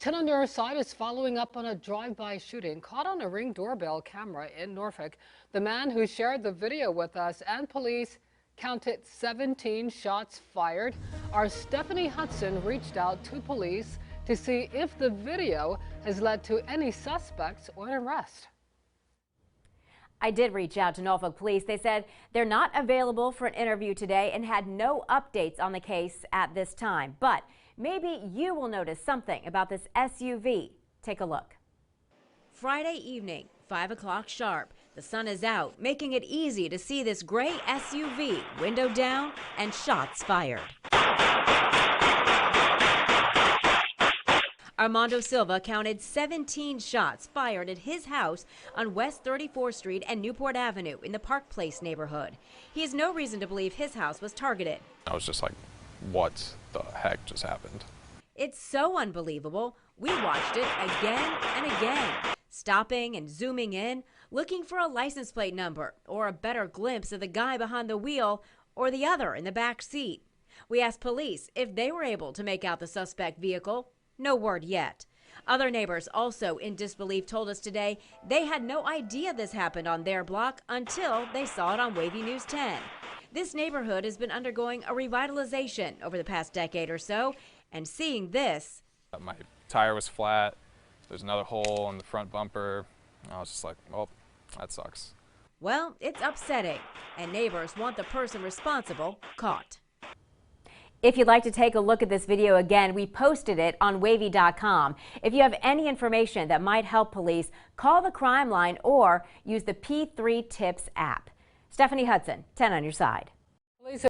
10 on your side is following up on a drive-by shooting caught on a Ring doorbell camera in Norfolk. The man who shared the video with us and police counted 17 shots fired. Our Stephanie Hudson reached out to police to see if the video has led to any suspects or an arrest. I did reach out to Norfolk police. They said they're not available for an interview today and had no updates on the case at this time. But maybe you will notice something about this SUV. Take a look. Friday evening, 5 o'clock sharp. The sun is out, making it easy to see this gray SUV, window down and shots fired. Armando Silva counted 17 shots fired at his house on West 34th Street and Newport Avenue in the Park Place neighborhood. He has no reason to believe his house was targeted. I was just like, what the heck just happened? It's so unbelievable. We watched it again and again, stopping and zooming in, looking for a license plate number or a better glimpse of the guy behind the wheel or the other in the back seat. We asked police if they were able to make out the suspect vehicle. No word yet. Other neighbors, also in disbelief, told us today they had no idea this happened on their block until they saw it on Wavy News 10. This neighborhood has been undergoing a revitalization over the past decade or so, and seeing this. My tire was flat. There's another hole in the front bumper. I was just like, well, that sucks. Well, it's upsetting, and neighbors want the person responsible caught. If you'd like to take a look at this video again, we posted it on wavy.com. If you have any information that might help police, call the crime line or use the P3 Tips app. Stephanie Hudson, 10 on your side.